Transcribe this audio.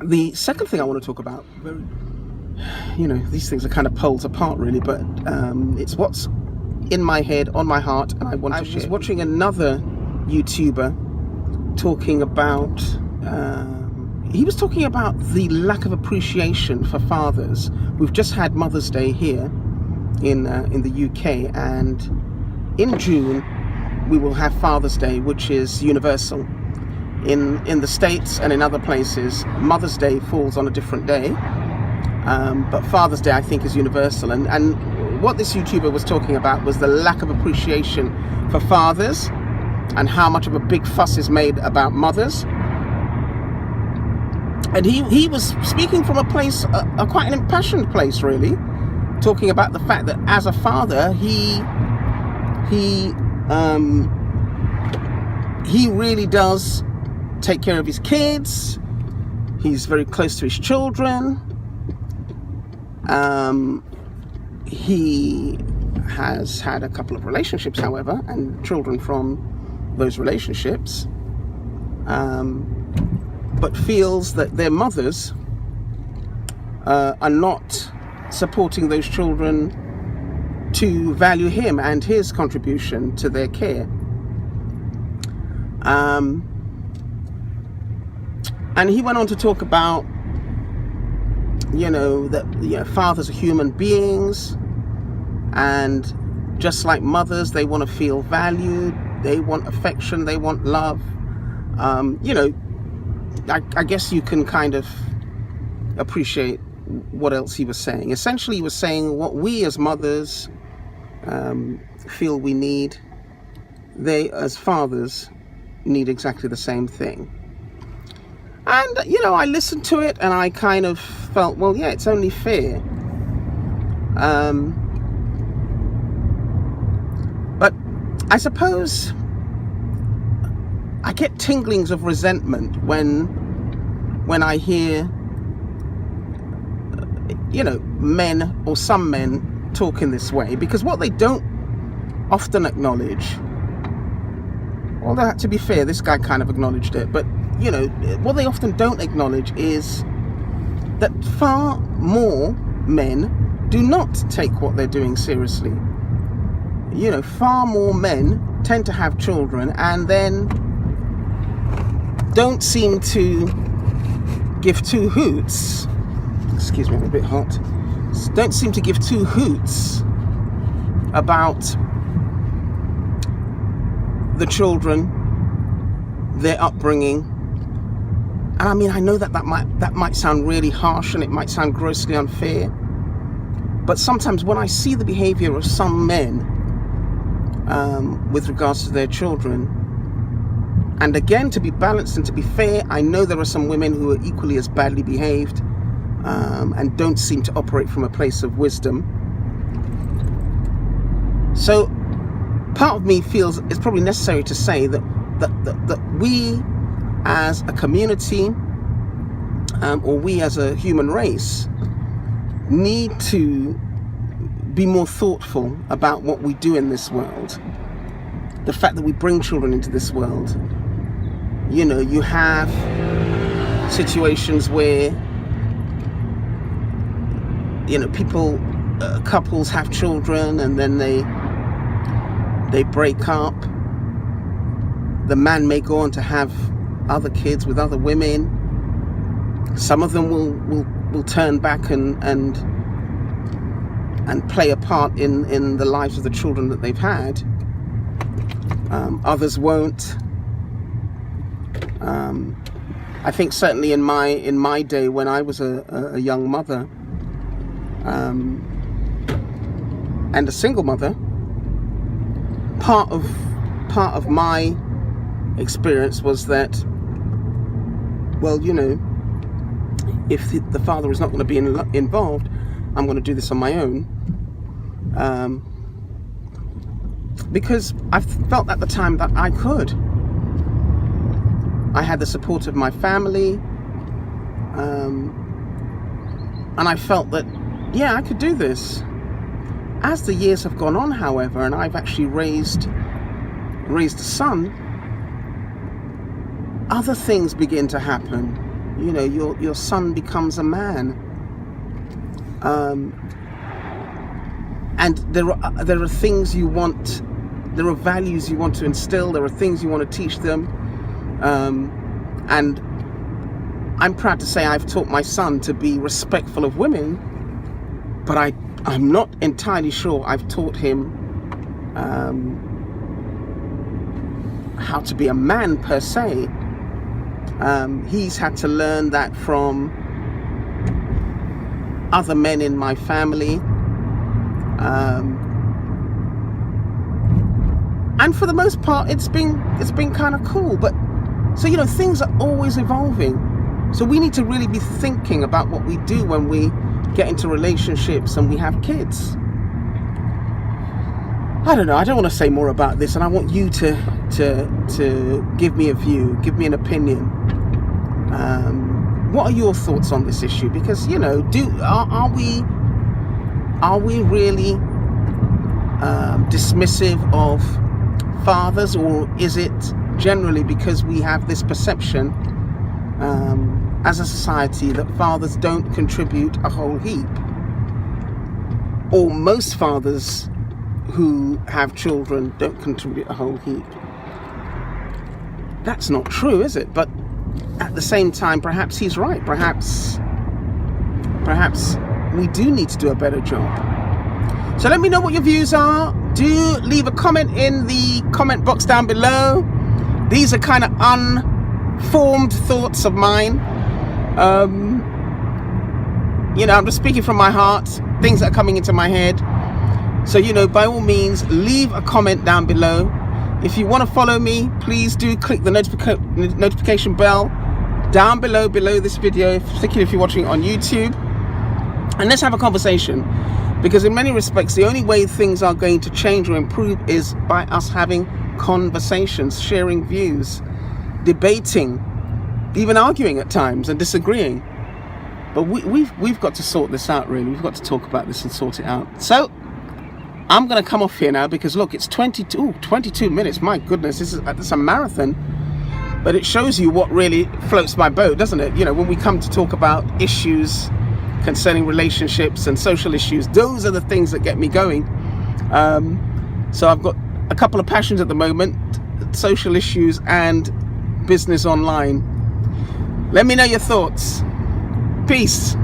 The second thing I want to talk about, these things are kind of poles apart really, but it's what's in my head, on my heart, and I want to share. I was watching another YouTuber talking about, he was talking about the lack of appreciation for fathers. We've just had Mother's Day here in the UK, and in June we will have Father's Day, which is universal. In the States and in other places, Mother's Day falls on a different day, but Father's Day I think is universal. And what this YouTuber was talking about was the lack of appreciation for fathers and how much of a big fuss is made about mothers. And he was speaking from a place, quite an impassioned place really, talking about the fact that as a father he really does take care of his kids. He's very close to his children. He has had a couple of relationships, however, and children from those relationships, but feels that their mothers are not supporting those children to value him and his contribution to their care. And he went on to talk about, that fathers are human beings, and just like mothers, they want to feel valued, they want affection, they want love. I guess you can kind of appreciate what else he was saying. Essentially, he was saying what we as mothers feel we need, they as fathers need exactly the same thing. And, I listened to it and I kind of felt, well, yeah, it's only fair. But I suppose I get tinglings of resentment when I hear, men or some men talk in this way, because what they don't often acknowledge, although to be fair, this guy kind of acknowledged it, but what they often don't acknowledge is that far more men do not take what they're doing seriously. Far more men tend to have children and then don't seem to give two hoots. Excuse me, I'm a bit hot. Don't seem to give two hoots about the children, their upbringing. And I mean, I know that might sound really harsh and it might sound grossly unfair, but sometimes when I see the behavior of some men with regards to their children, and again, to be balanced and to be fair, I know there are some women who are equally as badly behaved and don't seem to operate from a place of wisdom. So part of me feels it's probably necessary to say that we as a community, or we as a human race, need to be more thoughtful about what we do in this world. The fact that we bring children into this world. You have situations where, couples have children and then they break up. The man may go on to have other kids with other women. Some of them will turn back and play a part in the lives of the children that they've had. Others won't. I think certainly in my day when I was a young mother and a single mother, part of my experience was that, well, if the father is not going to be involved, I'm going to do this on my own, because I felt at the time that I could. I had the support of my family, and I felt that, yeah, I could do this. As the years have gone on, however, and I've actually raised a son, other things begin to happen. You know, your son becomes a man. And there are things you want, there are values you want to instill, there are things you want to teach them. And I'm proud to say I've taught my son to be respectful of women, but I'm not entirely sure I've taught him how to be a man per se. He's had to learn that from other men in my family. And for the most part, it's been kind of cool. But so, you know, things are always evolving. So we need to really be thinking about what we do when we get into relationships and we have kids. I don't know. I don't want to say more about this, and I want you to give me a view, give me an opinion. What are your thoughts on this issue? Because, you know, are we really dismissive of fathers, or is it generally because we have this perception as a society that fathers don't contribute a whole heap, or most fathers who have children don't contribute a whole heap? That's not true, is it? But at the same time, perhaps he's right. Perhaps we do need to do a better job. So let me know what your views are. Do leave a comment in the comment box down below. These are kind of unformed thoughts of mine. You know, I'm just speaking from my heart, things that are coming into my head. So, you know, by all means, leave a comment down below. If you want to follow me, please do click the notification bell down below this video, particularly if you're watching it on YouTube. And let's have a conversation, because in many respects, the only way things are going to change or improve is by us having conversations, sharing views, debating, even arguing at times and disagreeing. But we've got to sort this out, really. We've got to talk about this and sort it out. So I'm going to come off here now, because look, it's 22 minutes. My goodness, this is a marathon. But it shows you what really floats my boat, doesn't it? You know, when we come to talk about issues concerning relationships and social issues, those are the things that get me going. So I've got a couple of passions at the moment: social issues and business online. Let me know your thoughts. Peace.